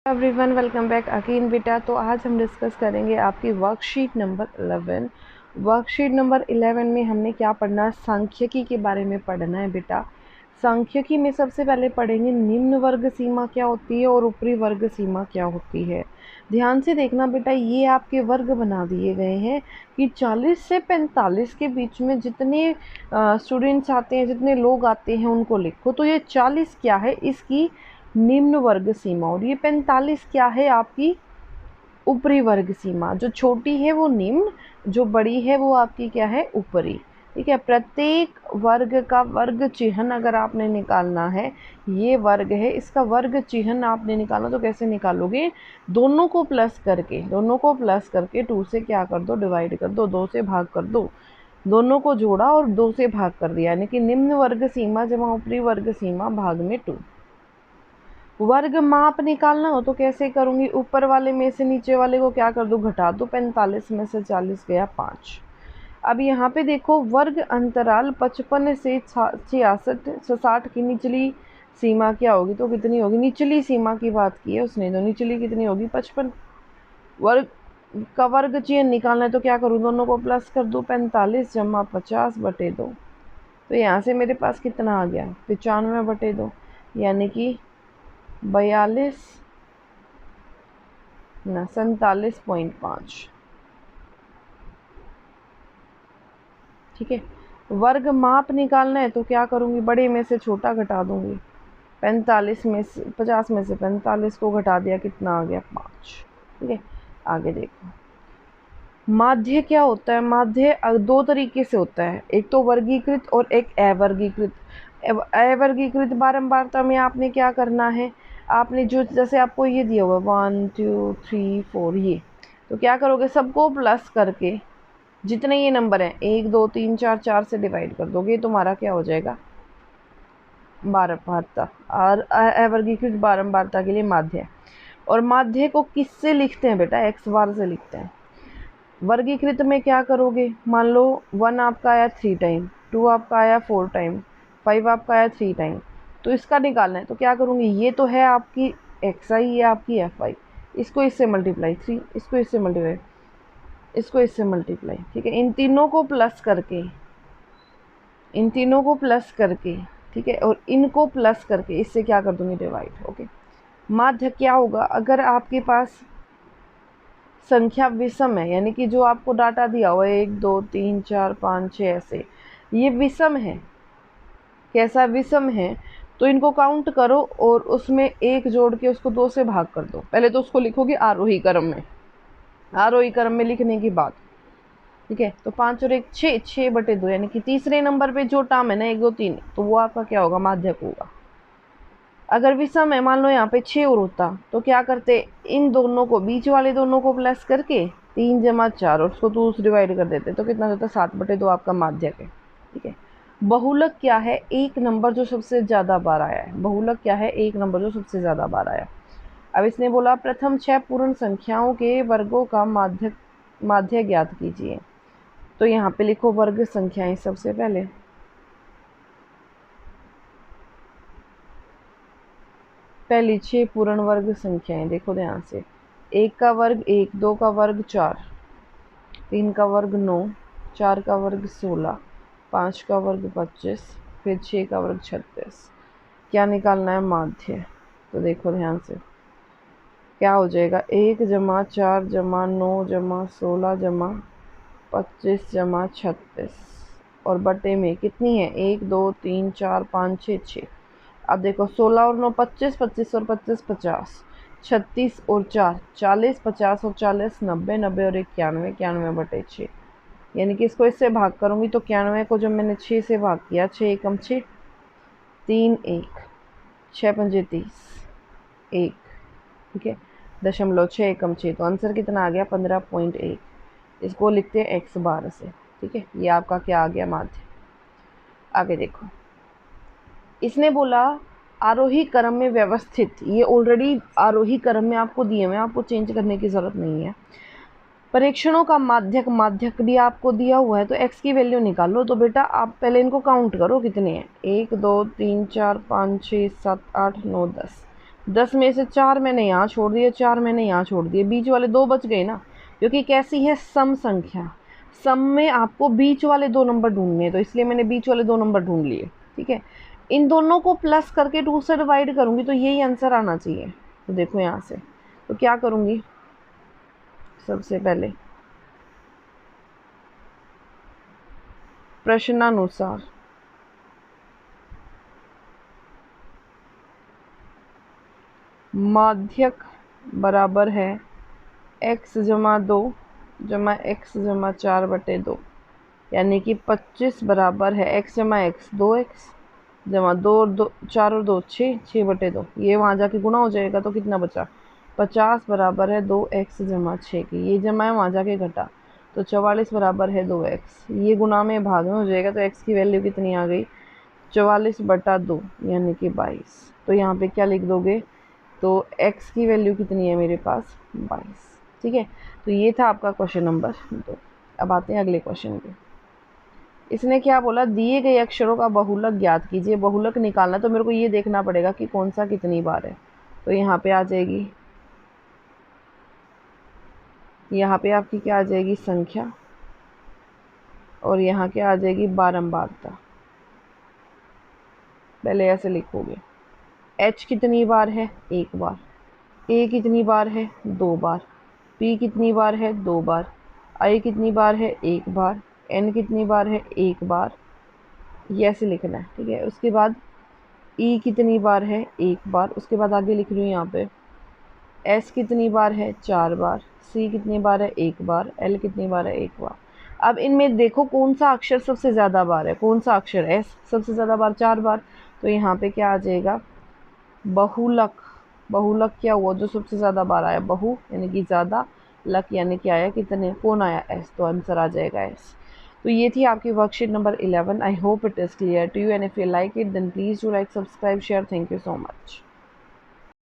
Everyone, welcome back again बेटा। तो आज हम डिस्कस करेंगे आपकी वर्कशीट नंबर 11। वर्कशीट नंबर 11 में हमने क्या पढ़ना, सांख्यिकी के बारे में पढ़ना है बेटा। सांख्यिकी में सबसे पहले पढ़ेंगे निम्न वर्ग सीमा क्या होती है और ऊपरी वर्ग सीमा क्या होती है। ध्यान से देखना बेटा, ये आपके वर्ग बना दिए गए हैं कि 40 से 45 के बीच में जितने स्टूडेंट्स आते हैं, जितने लोग आते हैं उनको लिखो। तो ये 40 क्या है, इसकी निम्न वर्ग सीमा, और ये 45 क्या है, आपकी ऊपरी वर्ग सीमा। जो छोटी है वो निम्न, जो बड़ी है वो आपकी क्या है, ऊपरी। ठीक है। प्रत्येक वर्ग का वर्ग चिन्ह अगर आपने निकालना है, ये वर्ग है, इसका वर्ग चिन्ह आपने निकालना, तो कैसे निकालोगे, दोनों को प्लस करके 2 से क्या कर दो, डिवाइड कर दो, 2 से भाग कर दो। दोनों को जोड़ा और 2 से भाग कर दिया, यानी कि निम्न वर्ग सीमा जमा ऊपरी वर्ग सीमा भाग में 2। वर्ग माप निकालना हो तो कैसे करूंगी, ऊपर वाले में से नीचे वाले को क्या कर दूं, घटा दो। 45 में से 40 गया 5। अब यहाँ पे देखो, वर्ग अंतराल 55 से 66 की निचली सीमा क्या होगी, तो कितनी होगी, निचली सीमा की बात की है उसने, तो निचली कितनी होगी, 55। वर्ग का वर्ग चिन्ह निकालना है तो क्या करूँ, दोनों को प्लस कर दूँ, 45 जमा 50 बटे 2। तो यहाँ से मेरे पास कितना आ गया, 95 बटे 2, यानी कि 42 ना 47.5। ठीक है। वर्ग माप निकालना है तो क्या करूँगी, बड़े में से छोटा घटा दूंगी। 45 में से 50 में से 45 को घटा दिया, कितना आ गया, 5। ठीक है। आगे देखो, माध्य क्या होता है। माध्य 2 तरीके से होता है, एक तो वर्गीकृत और एक अवर्गीकृत। अवर्गीकृत बारंबारता में आपने क्या करना है, आपने जो, जैसे आपको ये दिया हुआ 1 2 3 4, ये तो क्या करोगे, सबको प्लस करके जितने ये नंबर हैं 1 2 3 4, 4 से डिवाइड कर दोगे, तुम्हारा क्या हो जाएगा, बारंबारता। और अवर्गीकृत बारंबारता के लिए माध्य। और माध्य को किससे लिखते हैं बेटा, x बार से लिखते हैं। वर्गीकृत में क्या करोगे, मान लो 1 आपका आया 3 टाइम, 2 आपका आया 4 टाइम, 5 आपका आया 3 टाइम, तो इसका निकालना है तो क्या करूँगी, ये तो है आपकी xi, ये आपकी fi, इसको इससे मल्टीप्लाई 3, इसको इससे मल्टीप्लाई, इसको इससे मल्टीप्लाई। ठीक है। इन तीनों को प्लस करके, इन तीनों को प्लस करके, ठीक है, और इनको प्लस करके इससे क्या कर दूँगी, डिवाइड। ओके। माध्य क्या होगा, अगर आपके पास संख्या विषम है, यानी कि जो आपको डाटा दिया हुआ है 1 2 3 4 5 6 ऐसे, ये विषम है। कैसा विषम है, तो इनको काउंट करो और उसमें 1 जोड़ के उसको 2 से भाग कर दो। पहले तो उसको लिखोगे आरोही क्रम में, आरोही क्रम में लिखने की बात। ठीक है। तो 5 और 1 6, 6 बटे 2, यानी कि तीसरे नंबर पे जो टर्म है ना 1 2 3, तो वो आपका क्या होगा, माध्यक होगा। अगर विषम है, मान लो यहाँ पे 6 और होता, तो क्या करते, इन दोनों को, बीच वाले दोनों को प्लस करके 3 जमा 4 और उसको 2 से डिवाइड कर देते, तो कितना होता है, 7 बटे 2 आपका माध्यक है। ठीक है। बहुलक क्या है, एक नंबर जो सबसे ज़्यादा बार आया है। बहुलक क्या है, एक नंबर जो सबसे ज़्यादा बार आया। अब इसने बोला प्रथम 6 पूर्ण संख्याओं के वर्गों का माध्य ज्ञात कीजिए। तो यहाँ पे लिखो वर्ग संख्याएं सबसे पहले। पहली 6 पूर्ण वर्ग संख्याएं देखो ध्यान से, 1 का वर्ग 1, 2 का वर्ग 4, 3 का वर्ग 9, 4 का वर्ग 16, 5 का वर्ग 25, फिर 6 का वर्ग 36। क्या निकालना है, माध्य। तो देखो ध्यान से, क्या हो जाएगा, 1 जमा 4 जमा 9 जमा 16 जमा 25 जमा 36, और बटे में कितनी है, 1 2 3 4 5 6 6। अब देखो 16 और 9 25, 25 और 25 50, 36 और 4 40, 50 और 40 90, 90 और 91, 91 बटे 6। यानी कि इसको इससे भाग करूँगी तो 91 को जब मैंने 6 से भाग किया, 6 एकम 6, 3 1, 6 पंजे 30, 1। ठीक है। 0.6 एकम 6, तो आंसर कितना आ गया, 15.1। इसको लिखते हैं x बार से। ठीक है। ये आपका क्या आ गया, माध्य। आगे देखो, इसने बोला आरोही क्रम में व्यवस्थित, ये ऑलरेडी आरोही क्रम में आपको दिए हुए, आपको चेंज करने की ज़रूरत नहीं है। परीक्षणों का माध्यक, माध्यक भी आपको दिया हुआ है, तो x की वैल्यू निकालो। तो बेटा आप पहले इनको काउंट करो कितने हैं, 1 2 3 4 5 6 7 8 9 10। 10 में से 4 मैंने यहाँ छोड़ दिए, 4 मैंने यहाँ छोड़ दिए, बीच वाले 2 बच गए ना, क्योंकि कैसी है सम संख्या। सम में आपको बीच वाले 2 नंबर ढूंढने हैं, तो इसलिए मैंने बीच वाले 2 नंबर ढूंढ लिए। ठीक है, इन दोनों को प्लस करके 2 से डिवाइड करूँगी तो यही आंसर आना चाहिए। तो देखो यहाँ से, तो क्या करूँगी, सबसे पहले प्रश्नानुसार माध्यक बराबर है x जमा 2 जमा x जमा 4/2, यानी कि 25 बराबर है x जमा एक्स 2x जमा 2 और 2 4 और 2 6 6/2। ये वहाँ जाके गुणा हो जाएगा तो कितना बचा, 50 बराबर है 2x जमा 6 की, ये जमा है वहाँ जाके घटा, तो 44 बराबर है 2x, ये गुणा में भाग में हो जाएगा, तो x की वैल्यू कितनी आ गई, 44/2 यानी कि 22। तो यहाँ पे क्या लिख दोगे, तो x की वैल्यू कितनी है मेरे पास, 22। ठीक है, तो ये था आपका क्वेश्चन नंबर 2। अब आते हैं अगले क्वेश्चन पे। इसने क्या बोला, दिए गए अक्षरों का बहुलक ज्ञात कीजिए। बहुलक निकालना तो मेरे को ये देखना पड़ेगा कि कौन सा कितनी बार है। तो यहाँ पे आ जाएगी, यहाँ पे आपकी क्या आ जाएगी, संख्या, और यहाँ क्या आ जाएगी, बारंबारता। पहले ऐसे लिखोगे, h कितनी बार है, 1 बार, a कितनी बार है, 2 बार, p कितनी बार है, 2 बार, i कितनी बार है, 1 बार, n कितनी बार है, 1 बार, ये ऐसे लिखना है। ठीक है, उसके बाद e कितनी बार है, 1 बार, उसके बाद आगे लिख रही हूँ यहाँ पे s कितनी बार है, 4 बार, c कितनी बार है, 1 बार, l कितनी बार है, 1 बार। अब इनमें देखो कौन सा अक्षर सबसे ज़्यादा बार है, कौन सा अक्षर s सबसे ज़्यादा बार, 4 बार, तो यहाँ पे क्या आ जाएगा, बहुलक। बहुलक क्या हुआ, जो सबसे ज़्यादा बार आया, बहु यानी कि ज़्यादा, लक यानी कि आया कितने, कौन आया, s, तो आंसर आ जाएगा s। तो ये थी आपकी worksheet number 11। I hope it is clear to you, and if you like it then please do like, subscribe, share. Thank you so much.